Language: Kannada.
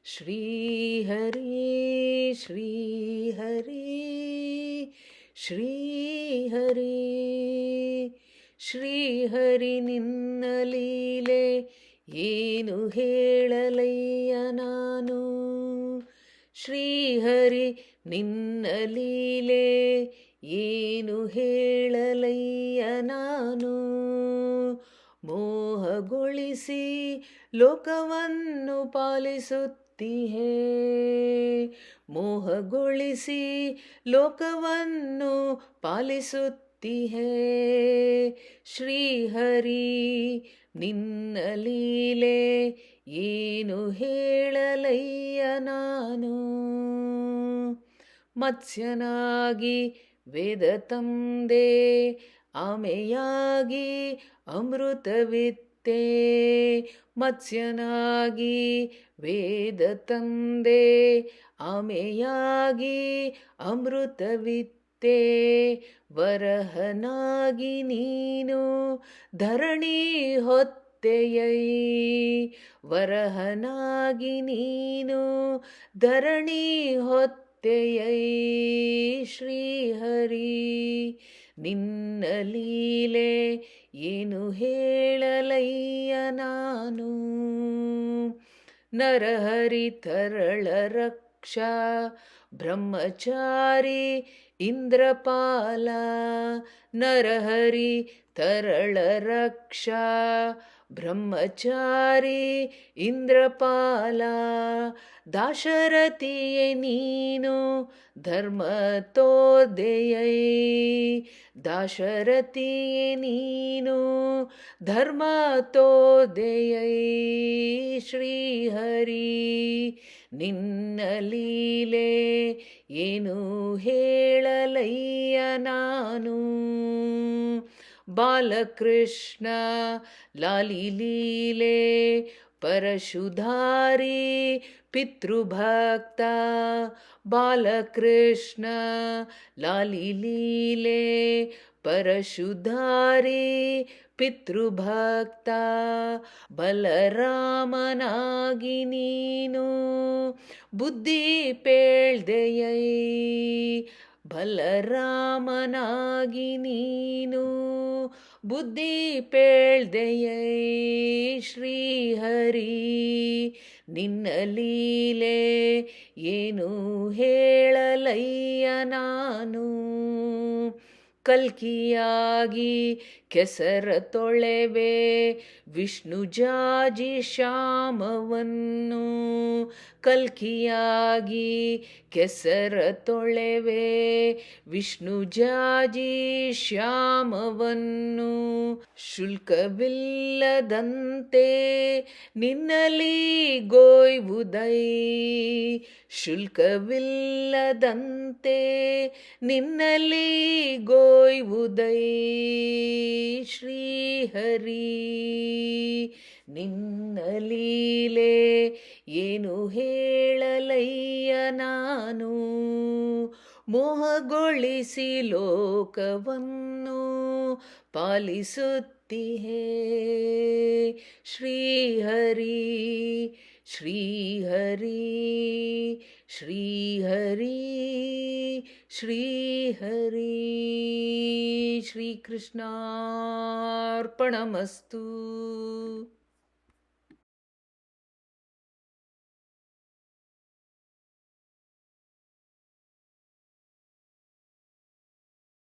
श्रीहरि श्रीहरि श्रीहरि ಶ್ರೀಹರಿ ನಿನ್ನ ಲೀಲೆ ಏನು ಹೇಳಲಯ್ಯ ನಾನು. ಶ್ರೀಹರಿ ನಿನ್ನ ಲೀಲೆ ಏನು ಹೇಳಲಯ್ಯ ನಾನು. ಮೋಹಗೊಳಿಸಿ ಲೋಕವನ್ನು ಪಾಲಿಸುತ್ತೀಹೇ, ಮೋಹಗೊಳಿಸಿ ಲೋಕವನ್ನು ಪಾಲಿಸುತ್ತೀಹೇ. ಶ್ರೀಹರಿ ನಿನ್ನ ಲೀಲೆ ಏನು ಹೇಳಲಯ್ಯ ನಾನು. ಮತ್ಸ್ಯನಾಗಿ ವೇದ ತಂದೆ, ಆಮೆಯಾಗಿ ಅಮೃತವಿತ್ತೆ. ಮತ್ಸ್ಯನಾಗಿ ವೇದ ತಂದೆ, ಆಮೆಯಾಗಿ ಅಮೃತವಿತ್ತೆ. ವರಹನಾಗಿ ನೀನು ಧರಣಿ ಹೊತ್ತೆಯೈ, ವರಹನಾಗಿ ನೀನು ಧರಣಿ ಹೊತ್ತೆಯೈ. ಶ್ರೀಹರಿ ನಿನ್ನ ಲೀಲೆ ಏನು ಹೇಳಲಯ್ಯ ನಾನು. ನರಹರಿ ತರಳ ರಕ್ಷಾ ಬ್ರಹ್ಮಚಾರಿ ಇಂದ್ರಪಾಲ. ನರಹರಿ ತರಳ ರಕ್ಷಾ ಬ್ರಹ್ಮಚಾರಿ ಇಂದ್ರಪಾಲ. ದಾಶರಥಿಯೇ ನೀನು ಧರ್ಮ ತೋದೆಯೈ, ದಾಶರಥಿಯೇ ನೀನು ಧರ್ಮ ತೋದೆಯೈ. ಶ್ರೀಹರಿ ನಿನ್ನ ಲೀಲೆ ಏನು ಹೇಳಲಯ್ಯ ನಾನು. ಬಾಲಕೃಷ್ಣ ಲಾಲಿ ಲೀಲೆ ಪರಶುಧಾರಿ ಪಿತೃಭಕ್ತ. ಬಾಲಕೃಷ್ಣ ಲಾಲಿ ಲೀಲೆ ಪರಶುಧಾರಿ ಪಿತೃಭಕ್ತ. ಬಲರಾಮನಾಗಿ ನೀನು ಬುದ್ಧಿ ಪೇಳ್ದೆಯೈ, ಬಲರಾಮನಾಗಿ ನೀನು ಬುದ್ಧಿ ಪೇಳ್ದೆಯೈ. ಶ್ರೀಹರಿ ನಿನ್ನ ಲೀಲೆ ಏನು ಹೇಳಲಯ್ಯ ನಾನು. ಕಲ್ಕಿಯಾಗಿ ಕೆಸರ ತೊಳೆವೆ ವಿಷ್ಣು ಜಾಜಿ ಶ್ಯಾಮವನ್ನು. ಕಲ್ಕಿಯಾಗಿ ಕೆಸರ ತೊಳೆವೆ ವಿಷ್ಣು ಜಾಜಿ ಶ್ಯಾಮವನ್ನು. ಶುಲ್ಕವಿಲ್ಲದಂತೆ ನಿನ್ನಲಿ ಗೋಯ್ವುದೈ, ಶುಲ್ಕವಿಲ್ಲದಂತೆ ನಿನ್ನಲಿ ಗೋಯ್ವುದೈ. ಶ್ರೀಹರಿ ನಿನ್ನ ಲೀಲೆ ಏನು ಹೇಳಲಯ್ಯ ನಾನು. ಮೋಹಗೊಳಿಸಿ ಲೋಕವನ್ನು ಪಾಲಿಸುತ್ತೀಹೇ. ಶ್ರೀಹರಿ ಶ್ರೀಹರಿ ಶ್ರೀಹರಿ ಶ್ರೀಹರಿ. ಶ್ರೀಕೃಷ್ಣಾರ್ಪಣಮಸ್ತು.